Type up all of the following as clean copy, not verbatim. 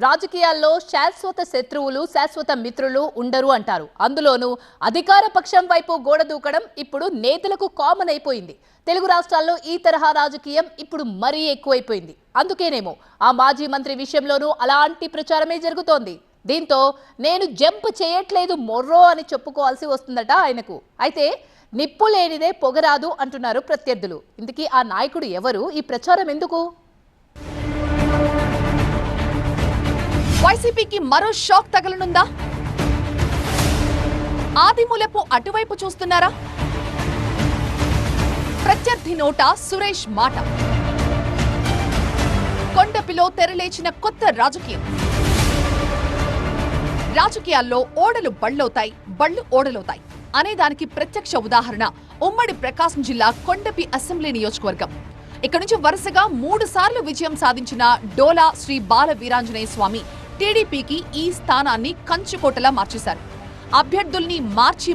రాజకీయాల్లో శాశ్వత శత్రువులు శాశ్వత మిత్రులు ఉండరు అంటారు. అందులోనూ అధికార పక్షం వైపు గోడ దూకడం ఇప్పుడు నేతలకు కామన్ అయిపోయింది. తెలుగు రాష్ట్రాల్లో ఈ తరహా రాజకీయం ఇప్పుడు మరీ ఎక్కువైపోయింది. అందుకేనేమో ఆ మాజీ మంత్రి విషయంలోనూ అలాంటి ప్రచారమే జరుగుతోంది. దీంతో నేను జంప్ చేయట్లేదు మొర్రో అని చెప్పుకోవాల్సి వస్తుందట ఆయనకు. అయితే నిప్పు లేనిదే పొగరాదు అంటున్నారు ప్రత్యర్థులు. ఇంతకీ ఆ నాయకుడు ఎవరు? ఈ ప్రచారం ఎందుకు? వైసీపీకి మరో షాక్ తగలనుందా? ఆదిమూలపు అటువైపు చూస్తున్నారా? ప్రత్యర్థి నోట సురేష్ మాట. కొండపిలో తెరలేచిన కొత్త రాజకీయం. రాజకీయాల్లో ఓడలు బళ్ళవుతాయి, బళ్ళు ఓడలవుతాయి అనేదానికి ప్రత్యక్ష ఉదాహరణ ఉమ్మడి ప్రకాశం జిల్లా కొండపి అసెంబ్లీ నియోజకవర్గం. ఇక్కడ నుంచి వరుసగా 3 సార్లు విజయం సాధించిన డోలా శ్రీ బాల వీరాంజనేయ స్వామి టీడీపీకి ఈ స్థానాన్ని కంచుకోటలా మార్చేశారు. అభ్యర్థుల్ని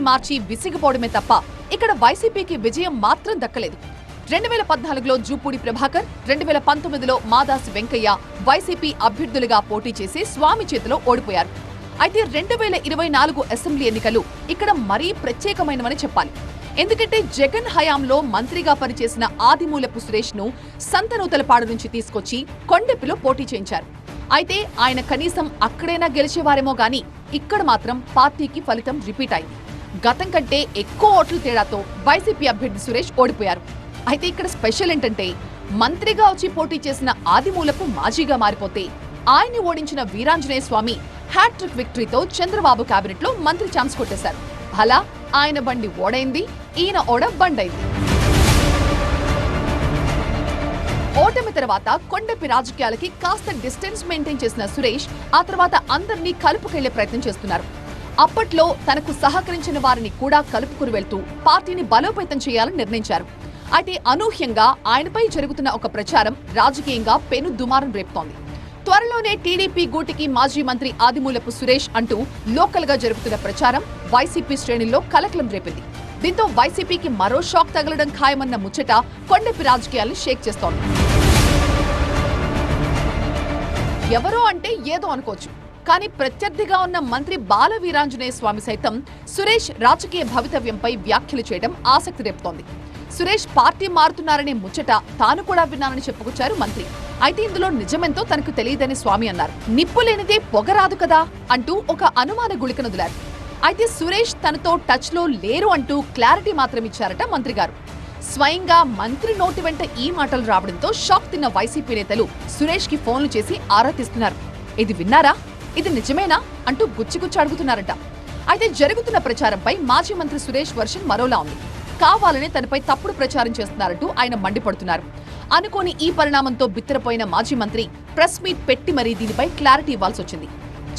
మార్చి విసిగిపోవడమే తప్ప ఇక్కడ వైసీపీకి విజయం మాత్రం దక్కలేదు. 2014లో జూపూడి ప్రభాకర్, 2019లో మాదాసి వెంకయ్య వైసీపీ అభ్యర్థులుగా పోటీ చేసి స్వామి చేతిలో ఓడిపోయారు. అయితే 2024 అసెంబ్లీ ఎన్నికలు ఇక్కడ మరీ ప్రత్యేకమైనవని చెప్పాలి. ఎందుకంటే జగన్ హయాంలో మంత్రిగా పనిచేసిన ఆదిమూలపు సురేష్ ను సంతనూతలపాడు నుంచి తీసుకొచ్చి కొండెపిలో పోటీ చేయించారు. అయితే ఆయన కనీసం అక్కడైనా గెలిచేవారేమో గాని ఇక్కడ మాత్రం పార్టీకి ఫలితం రిపీట్ అయింది. గతం కంటే ఎక్కువ ఓట్ల తేడాతో వైసీపీ అభ్యర్థి సురేష్ ఓడిపోయారు. అయితే ఇక్కడ స్పెషల్ ఏంటంటే మంత్రిగా వచ్చి పోటీ చేసిన ఆదిమూలపు మాజీగా మారిపోతే ఆయన్ని ఓడించిన వీరాంజనేయ స్వామి హ్యాట్రిక్ విక్టరీతో చంద్రబాబు కేబినెట్ లో మంత్రి ఛాన్స్ కొట్టేశారు. అలా ఆయన బండి ఓడైంది, ఈయన ఓడ బండైంది. ఓటమి తర్వాత కొండపి రాజకీయాలకి కాస్త డిస్టెన్స్ మెయింటైన్ చేసిన సురేష్ ఆ తర్వాత అందరినీ కలుపుకెళ్లే ప్రయత్నం చేస్తున్నారు. అప్పట్లో తనకు సహకరించిన వారిని కూడా కలుపుకుని వెళ్తూ పార్టీని బలోపేతం చేయాలని నిర్ణయించారు. అయితే అనూహ్యంగా ఆయనపై జరుగుతున్న ఒక ప్రచారం రాజకీయంగా పెను దుమారం రేపుతోంది. త్వరలోనే టీడీపీ గూటికి మాజీ మంత్రి ఆదిమూలపు సురేష్ అంటూ లోకల్ గా జరుగుతున్న ప్రచారం వైసీపీ శ్రేణుల్లో కలకలం రేపింది. దీంతో వైసీపీకి మరో షాక్ తగలడం ఖాయమన్న ముచ్చట కొండపి రాజకీయాల్ని షేక్ చేస్తోంది. ఎవరో అంటే ఏదో అనుకోవచ్చు, కానీ ప్రత్యర్థిగా ఉన్న మంత్రి బాల వీరాంజనేయ స్వామి సైతం సురేష్ రాజకీయ భవితవ్యంపై వ్యాఖ్యలు చేయడం ఆసక్తి రేపుతోంది. సురేష్ పార్టీ మారుతున్నారనే ముచ్చట తాను కూడా విన్నానని చెప్పుకొచ్చారు మంత్రి. అయితే ఇందులో నిజమెంతో తనకు తెలియదని స్వామి అన్నారు. నిప్పు లేనిదే పొగరాదు కదా అంటూ ఒక అనుమాన గుళికనొదిలారు. అయితే సురేష్ తనతో టచ్ లో లేరు అంటూ క్లారిటీ మాత్రం ఇచ్చారట మంత్రి గారు. స్వయంగా మంత్రి నోటి వెంట ఈ మాటలు రావడంతో షాక్ తిన్న వైసీపీ నేతలు సురేష్ కి ఫోన్లు చేసి ఆరా తీస్తున్నారు. ఇది విన్నారా, ఇది నిజమేనా అంటూ గుచ్చిగుచ్చి అడుగుతున్నారట. అయితే జరుగుతున్న ప్రచారంపై మాజీ మంత్రి సురేష్ వర్షన్ మరోలా ఉంది. కావాలనే తనపై తప్పుడు ప్రచారం చేస్తున్నారంటూ ఆయన మండిపడుతున్నారు. అనుకోని ఈ పరిణామంతో బిత్తరపోయిన మాజీ మంత్రి ప్రెస్ మీట్ పెట్టి మరీ దీనిపై క్లారిటీ ఇవ్వాల్సి వచ్చింది.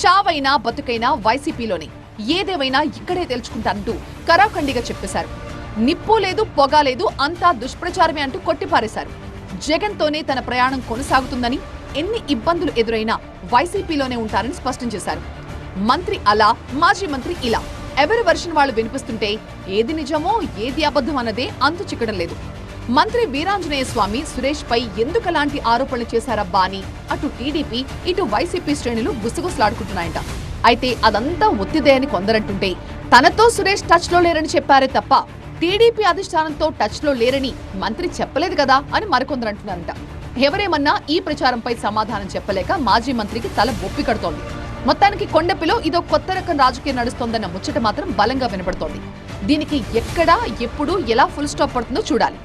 చావైనా బతుకైనా వైసీపీలోనే, ఏదేవైనా ఇక్కడే తెలుసుకుంటానంటూ కరాఖండిగా చెప్పేశారు. నిప్పు లేదు, పొగ లేదు, అంతా దుష్ప్రచారమే అంటూ కొట్టిపారేశారు. జగన్ తోనే తన ప్రయాణం కొనసాగుతుందని, ఎన్ని ఇబ్బందులు ఎదురైనా వైసీపీలోనే ఉంటారని స్పష్టం చేశారు. మంత్రి అలా, మాజీ మంత్రి ఇలా, ఎవరి వర్షన్ వాళ్ళు వినిపిస్తుంటే ఏది నిజమో ఏది అబద్ధం అన్నదే అంతు చిక్కడం లేదు. మంత్రి వీరాంజనేయ స్వామి సురేష్ పై ఎందుకలాంటి ఆరోపణలు చేశారబ్బా అని అటు టీడీపీ ఇటు వైసీపీ శ్రేణులు గుసగుసలాడుకుంటున్నాయంట. అయితే అదంతా ఒత్తిదే అని కొందరంటుంటే తనతో సురేష్ టచ్ లో లేరని చెప్పారే తప్ప టీడీపీ అధిష్టానంతో టచ్ లో లేరని మంత్రి చెప్పలేదు కదా అని మరికొందరు అంటున్నారంట. ఎవరేమన్నా ఈ ప్రచారంపై సమాధానం చెప్పలేక మాజీ మంత్రికి తల బొప్పి కడుతోంది. మొత్తానికి కొండపిలో ఇదో కొత్త రకం రాజకీయం నడుస్తోందన్న ముచ్చట మాత్రం బలంగా వినపడుతోంది. దీనికి ఎక్కడ, ఎప్పుడు, ఎలా ఫుల్ స్టాప్ పడుతుందో చూడాలి.